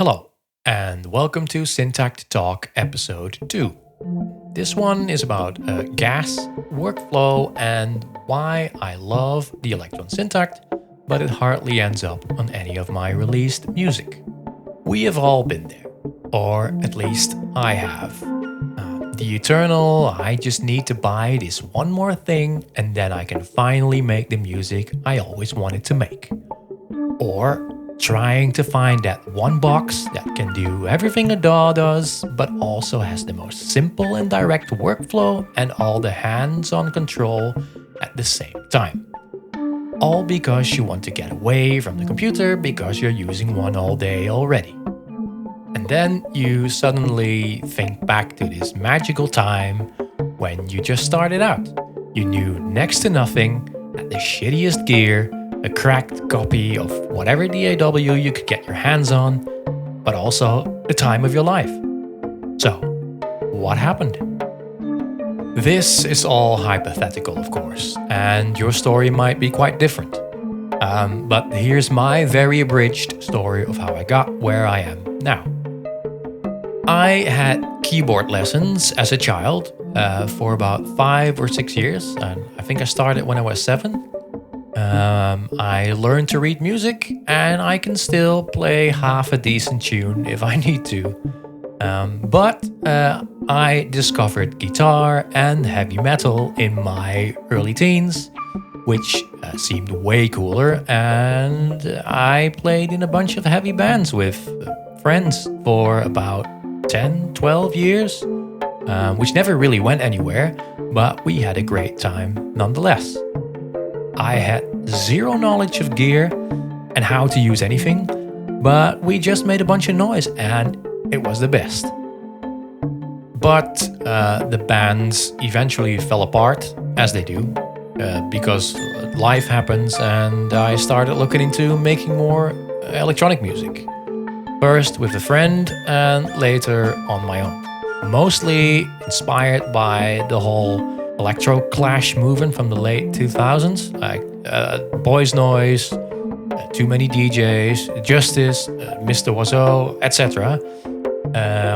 Hello, and welcome to Syntakt Talk episode 2. This one is about gas, workflow, and why I love the Elektron Syntakt, but it hardly ends up on any of my released music. We have all been there, or at least I have. The eternal, I just need to buy this one more thing and then I can finally make the music I always wanted to make. Or trying to find that one box that can do everything a DAW does, but also has the most simple and direct workflow and all the hands-on control at the same time. All because you want to get away from the computer because you're using one all day already. And then you suddenly think back to this magical time when you just started out. You knew next to nothing, had the shittiest gear, a cracked copy of whatever DAW you could get your hands on, but also the time of your life. So, what happened? This is all hypothetical, of course, and your story might be quite different. But here's my very abridged story of how I got where I am now. I had keyboard lessons as a child for about 5 or 6 years, and I think I started when I was 7. I learned to read music, and I can still play half a decent tune if I need to. But I discovered guitar and heavy metal in my early teens, which seemed way cooler, and I played in a bunch of heavy bands with friends for about 10, 12 years, which never really went anywhere, but we had a great time nonetheless. I had zero knowledge of gear and how to use anything, but we just made a bunch of noise and it was the best. But the bands eventually fell apart, as they do, because life happens and I started looking into making more electronic music. First with a friend and later on my own. Mostly inspired by the whole electro clash movement from the late 2000s, like Boys Noise, Too Many DJs, Justice, Mr. Wazo, etc.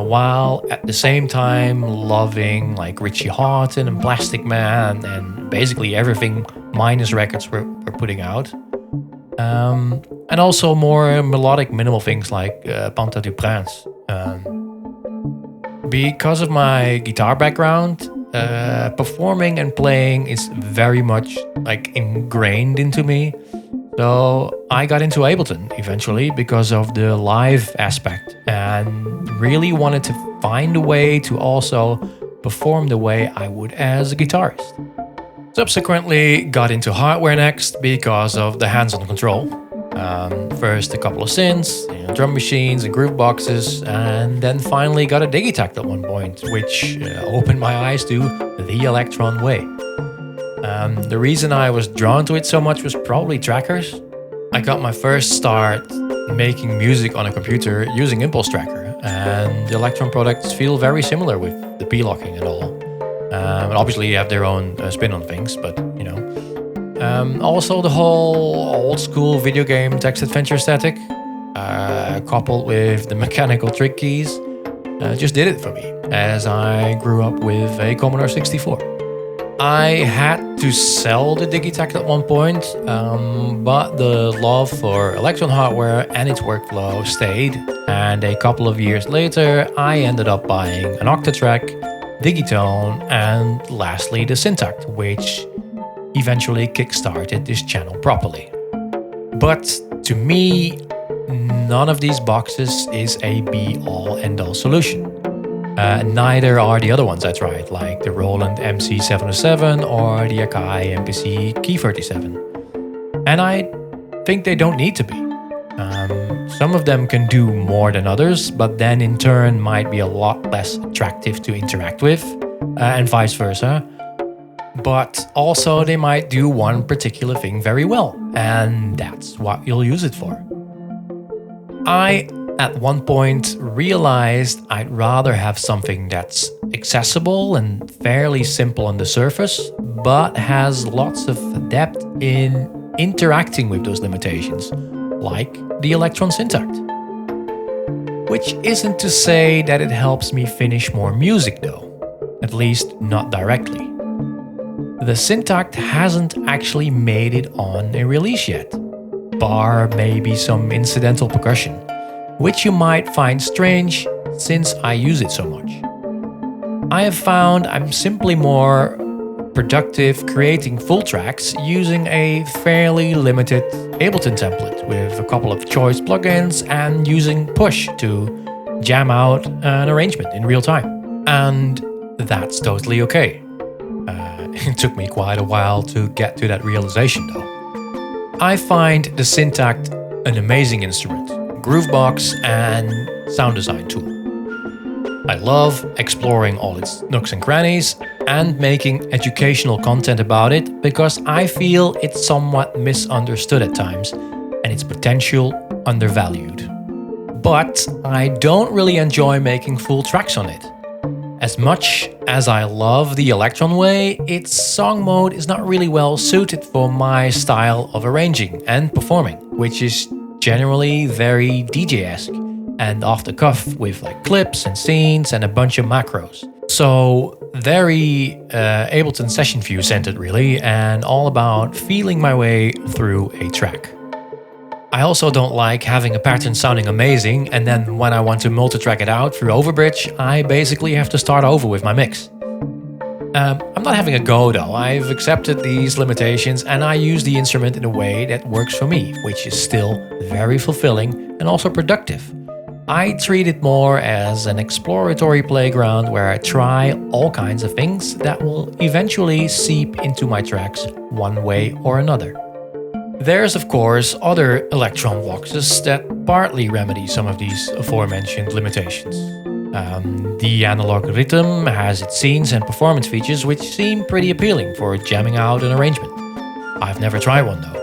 While at the same time loving like Richie Hawtin and Plastic Man and basically everything Minus Records were putting out. And also more melodic minimal things like Panta du Prince. Because of my guitar background, performing and playing is very much like ingrained into me. So I got into Ableton eventually because of the live aspect and really wanted to find a way to also perform the way I would as a guitarist. Subsequently got into hardware next because of the hands-on control. First a couple of synths, drum machines and groove boxes, and then finally got a Digitakt at one point, which opened my eyes to the Elektron way. The reason I was drawn to it so much was probably trackers. I got my first start making music on a computer using Impulse Tracker, and the Elektron products feel very similar with the p-locking and all. And obviously you have their own spin on things, but you know. Also the whole old school video game text adventure aesthetic, coupled with the mechanical trick keys, just did it for me, as I grew up with a Commodore 64. I had to sell the Digitakt at one point, but the love for Elektron hardware and its workflow stayed, and a couple of years later I ended up buying an Octatrack, Digitone, and lastly the Syntakt, which eventually kickstarted this channel properly. But to me, none of these boxes is a be-all end-all solution. Neither are the other ones I tried, like the Roland MC707 or the Akai MPC Key 37. And I think they don't need to be. Some of them can do more than others, but then in turn might be a lot less attractive to interact with, and vice versa. But also they might do one particular thing very well, and that's what you'll use it for. I, at one point, realized I'd rather have something that's accessible and fairly simple on the surface, but has lots of depth in interacting with those limitations, like the Elektron Syntakt. Which isn't to say that it helps me finish more music though, at least not directly. The Syntakt hasn't actually made it on a release yet, bar maybe some incidental percussion, which you might find strange since I use it so much. I have found I'm simply more productive creating full tracks using a fairly limited Ableton template with a couple of choice plugins and using Push to jam out an arrangement in real time. And that's totally okay. It took me quite a while to get to that realization though. I find the Syntakt an amazing instrument, groovebox and sound design tool. I love exploring all its nooks and crannies and making educational content about it because I feel it's somewhat misunderstood at times and its potential undervalued. But I don't really enjoy making full tracks on it. As much as I love the Elektron way, its song mode is not really well suited for my style of arranging and performing, which is generally very DJ-esque and off the cuff with like clips and scenes and a bunch of macros. So very Ableton session view centered really, and all about feeling my way through a track. I also don't like having a pattern sounding amazing and then when I want to multi-track it out through Overbridge, I basically have to start over with my mix. I'm not having a go though, I've accepted these limitations and I use the instrument in a way that works for me, which is still very fulfilling and also productive. I treat it more as an exploratory playground where I try all kinds of things that will eventually seep into my tracks one way or another. There's of course other Elektron boxes that partly remedy some of these aforementioned limitations. The analog rhythm has its scenes and performance features which seem pretty appealing for jamming out an arrangement. I've never tried one though.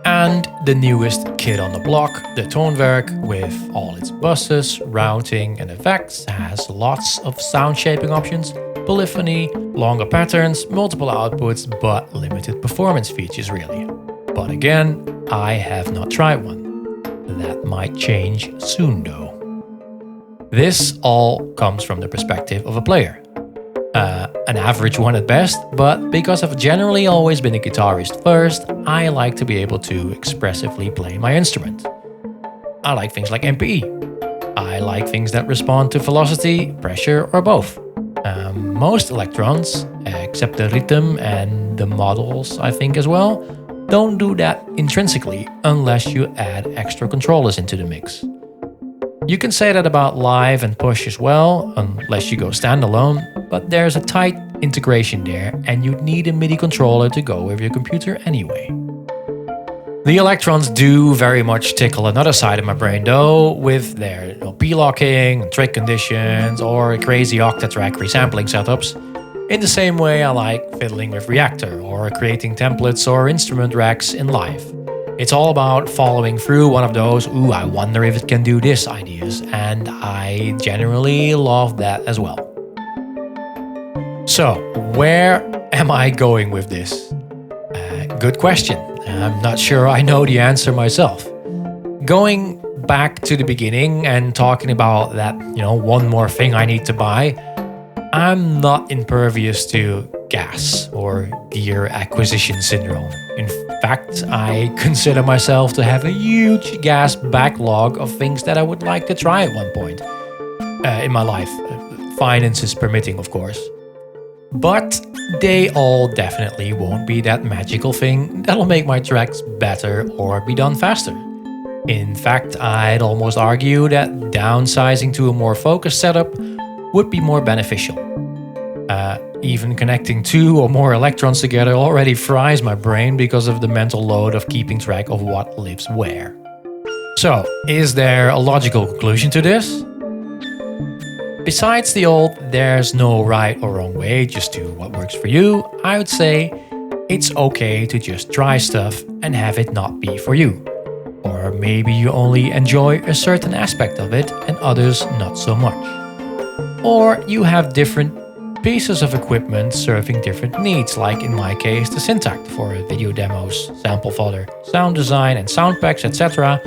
And the newest kid on the block, the Toonwerk, with all its buses, routing and effects, has lots of sound shaping options, polyphony, longer patterns, multiple outputs, but limited performance features really. But again, I have not tried one. That might change soon though. This all comes from the perspective of a player. An average one at best, but because I've generally always been a guitarist first, I like to be able to expressively play my instrument. I like things like MPE. I like things that respond to velocity, pressure, or both. Most Elektrons, except the rhythm and the models I think as well, don't do that intrinsically unless you add extra controllers into the mix. You can say that about Live and Push as well, unless you go standalone, but there's a tight integration there and you'd need a MIDI controller to go with your computer anyway. The Elektrons do very much tickle another side of my brain though, with their p-locking, trick conditions, or crazy octatrack resampling setups, in the same way I like fiddling with Reactor or creating templates or instrument racks in Live. It's all about following through one of those, ooh, I wonder if it can do this ideas, and I generally love that as well. So, where am I going with this? Good question. I'm not sure I know the answer myself. Going back to the beginning and talking about that, one more thing I need to buy, I'm not impervious to gas or gear acquisition syndrome. In fact, I consider myself to have a huge gas backlog of things that I would like to try at one point in my life, finances permitting, of course. But they all definitely won't be that magical thing that'll make my tracks better or be done faster. In fact, I'd almost argue that downsizing to a more focused setup would be more beneficial. Even connecting two or more Elektrons together already fries my brain because of the mental load of keeping track of what lives where. So, is there a logical conclusion to this? Besides the old there's no right or wrong way, just do what works for you, I would say it's okay to just try stuff and have it not be for you. Or maybe you only enjoy a certain aspect of it and others not so much. Or you have different pieces of equipment serving different needs, like in my case the Syntakt for video demos, sample fodder, sound design and sound packs, etc.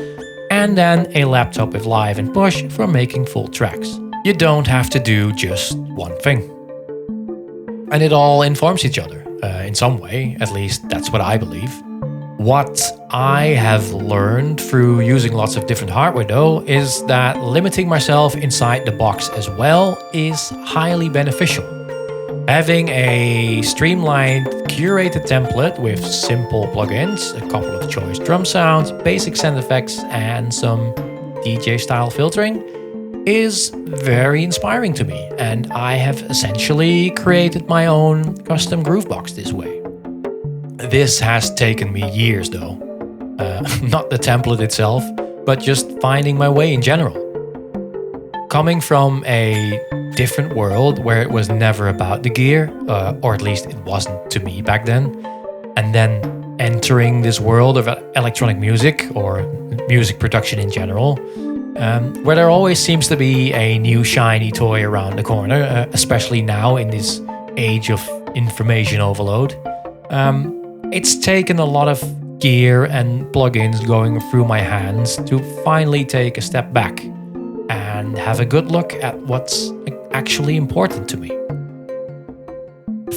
and then a laptop with Live and Push for making full tracks. You don't have to do just one thing. And it all informs each other, in some way, at least that's what I believe. What I have learned through using lots of different hardware though is that limiting myself inside the box as well is highly beneficial. Having a streamlined, curated template with simple plugins, a couple of choice drum sounds, basic sound effects, and some DJ-style filtering is very inspiring to me, and I have essentially created my own custom groovebox this way. This has taken me years though. Not the template itself, but just finding my way in general. Coming from a different world where it was never about the gear, or at least it wasn't to me back then, and then entering this world of electronic music or music production in general, where there always seems to be a new shiny toy around the corner, especially now in this age of information overload. It's taken a lot of gear and plugins going through my hands to finally take a step back and have a good look at what's actually important to me.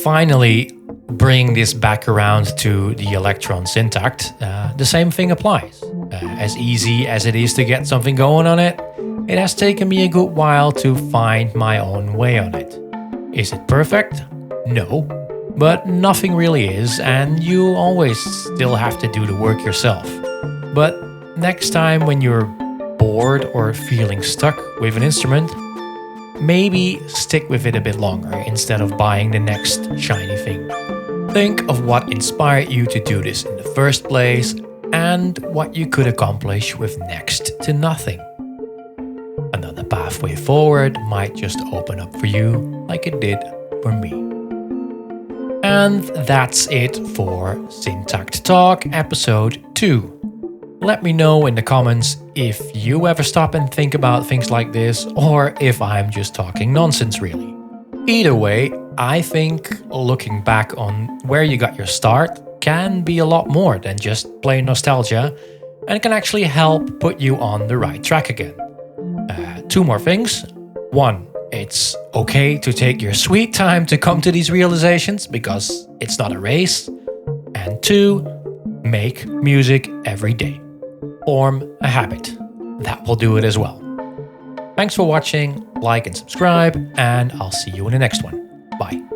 Finally, bring this back around to the Elektron Syntakt. The same thing applies. As easy as it is to get something going on it, it has taken me a good while to find my own way on it. Is it perfect? No. But nothing really is, and you always still have to do the work yourself. But next time when you're bored or feeling stuck with an instrument, maybe stick with it a bit longer instead of buying the next shiny thing. Think of what inspired you to do this in the first place and what you could accomplish with next to nothing. Another pathway forward might just open up for you like it did for me. And that's it for Syntakt Talk episode 2. Let me know in the comments if you ever stop and think about things like this, or if I'm just talking nonsense really. Either way, I think looking back on where you got your start can be a lot more than just plain nostalgia, and can actually help put you on the right track again. 2 more things. 1. It's okay to take your sweet time to come to these realizations because it's not a race. And 2, make music every day. Form a habit. That will do it as well. Thanks for watching, like and subscribe, and I'll see you in the next one. Bye.